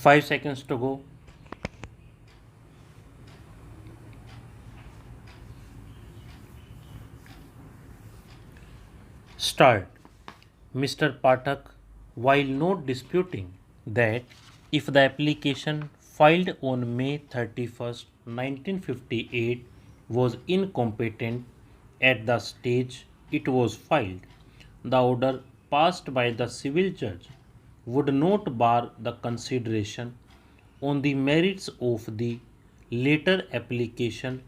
5 seconds to go. Start. Mr. Pathak, while not disputing that if the application filed on May 31st, 1958 was incompetent at the stage it was filed, the order passed by the civil judge would not bar the consideration on the merits of the later application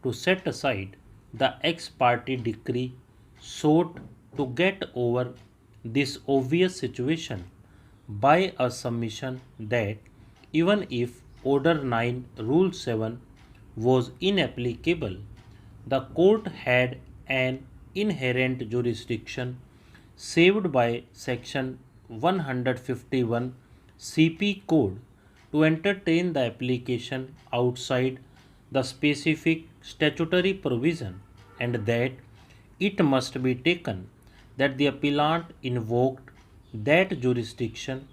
to set aside the ex parte decree sought to get over this obvious situation by a submission that even if Order 9 Rule 7 was inapplicable, the court had an inherent jurisdiction saved by Section 151 CP Code to entertain the application outside the specific statutory provision, and that it must be taken that the appellant invoked that jurisdiction,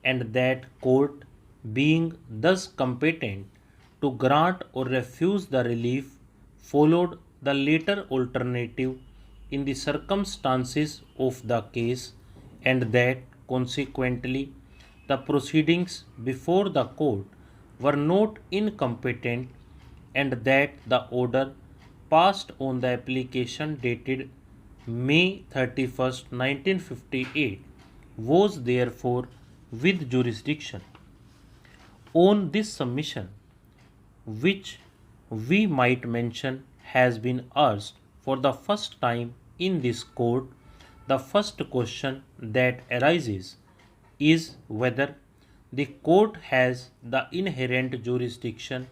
and that court being thus competent to grant or refuse the relief followed the later alternative in the circumstances of the case, and that consequently the proceedings before the court were not incompetent, and that the order passed on the application dated May 31st, 1958 was therefore with jurisdiction. On this submission, which we might mention has been asked for the first time in this court, the first question that arises is whether the court has the inherent jurisdiction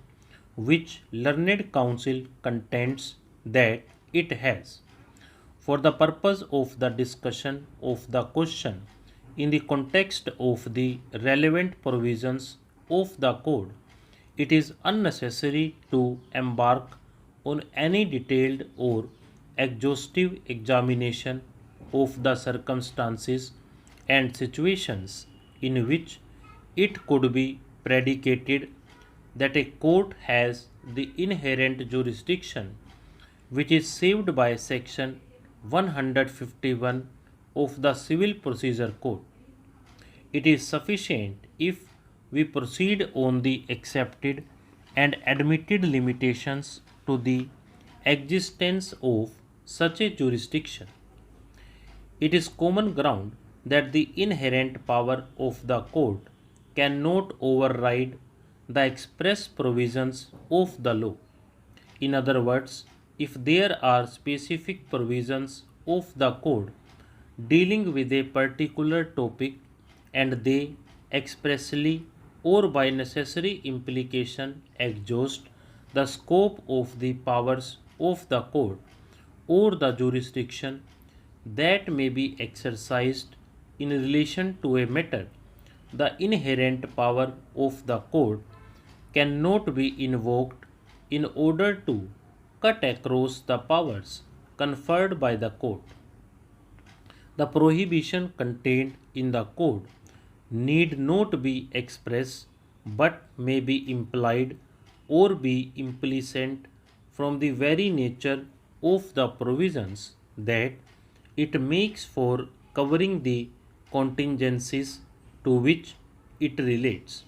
which learned counsel contends that it has. For the purpose of the discussion of the question in the context of the relevant provisions of the code, it is unnecessary to embark on any detailed or exhaustive examination of the circumstances and situations in which it could be predicated that a court has the inherent jurisdiction which is saved by Section 151 of the Civil Procedure Code. It is sufficient if we proceed on the accepted and admitted limitations to the existence of such a jurisdiction. It is common ground that the inherent power of the court cannot override the express provisions of the law. In other words, if there are specific provisions of the code dealing with a particular topic and they expressly or by necessary implication exhaust the scope of the powers of the court or the jurisdiction that may be exercised in relation to a matter, the inherent power of the court cannot be invoked in order to cut across the powers conferred by the court. The prohibition contained in the code need not be express but may be implied or be implicit from the very nature of the provisions that it makes for covering the contingencies to which it relates.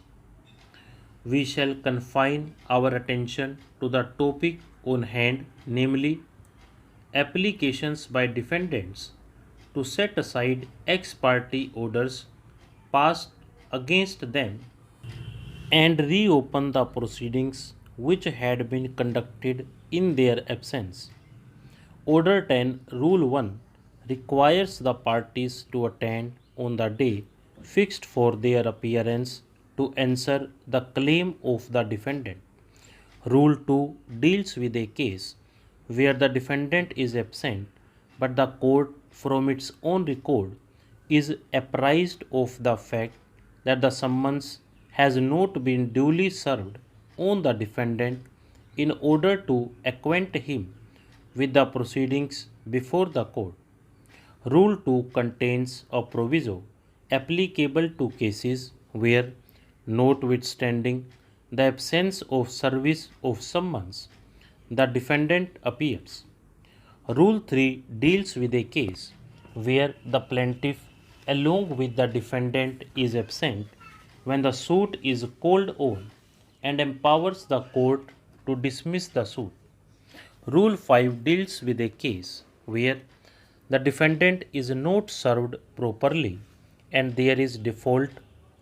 We shall confine our attention to the topic on hand, namely applications by defendants to set aside ex parte orders passed against them and reopen the proceedings which had been conducted in their absence. Order 10, Rule 1 requires the parties to attend on the day fixed for their appearance to answer the claim of the defendant. Rule 2 deals with a case where the defendant is absent but the court from its own record is apprised of the fact that the summons has not been duly served on the defendant in order to acquaint him with the proceedings before the court. Rule 2 contains a proviso applicable to cases where notwithstanding the absence of service of summons, the defendant appears. Rule 3 deals with a case where the plaintiff along with the defendant is absent when the suit is called on and empowers the court to dismiss the suit. Rule 5 deals with a case where the defendant is not served properly and there is default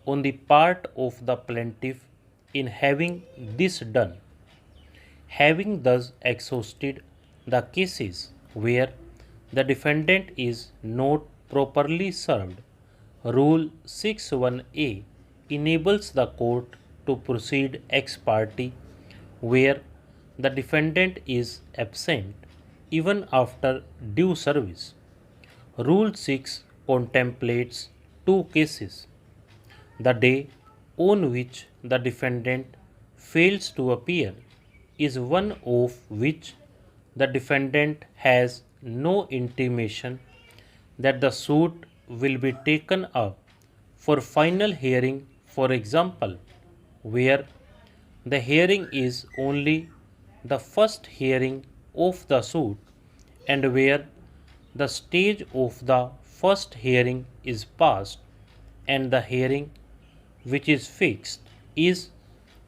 on the part of the plaintiff in having this done. Having thus exhausted the cases where the defendant is not properly served, Rule 61A enables the court to proceed ex parte where the defendant is absent even after due service. Rule 6 contemplates two cases: the day on which the defendant fails to appear is one of which the defendant has no intimation that the suit will be taken up for final hearing, for example, where the hearing is only the first hearing of the suit and where the stage of the first hearing is past and the hearing which is fixed is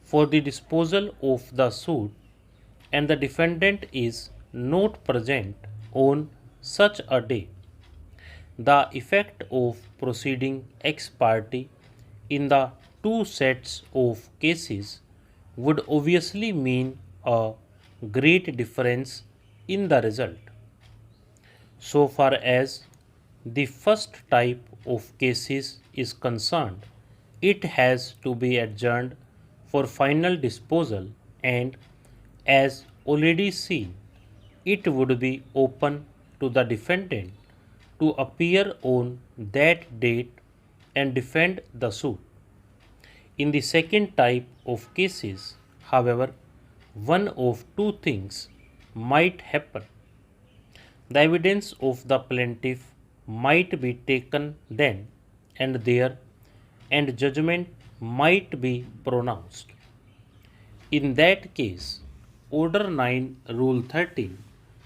for the disposal of the suit and the defendant is not present on such a day. The effect of proceeding ex parte in the two sets of cases would obviously mean a great difference in the result. So far as the first type of cases is concerned, it has to be adjourned for final disposal and, as already seen, it would be open to the defendant to appear on that date and defend the suit. In the second type of cases, however, one of two things might happen. The evidence of the plaintiff might be taken then and there, and judgment might be pronounced. In that case, Order 9, Rule 13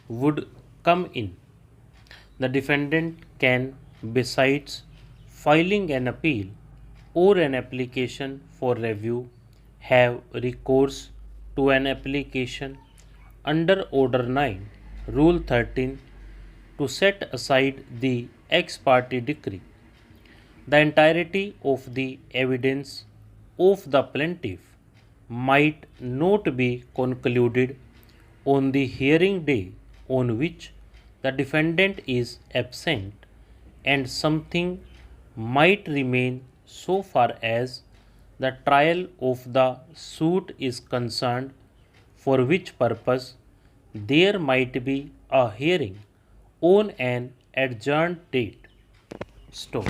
would come in. The defendant can, besides filing an appeal or an application for review, have recourse to an application under Order 9, Rule 13 to set aside the ex parte decree. The entirety of the evidence of the plaintiff might not be concluded on the hearing day on which the defendant is absent, and something might remain so far as the trial of the suit is concerned, for which purpose there might be a hearing on an adjourned date. Stop.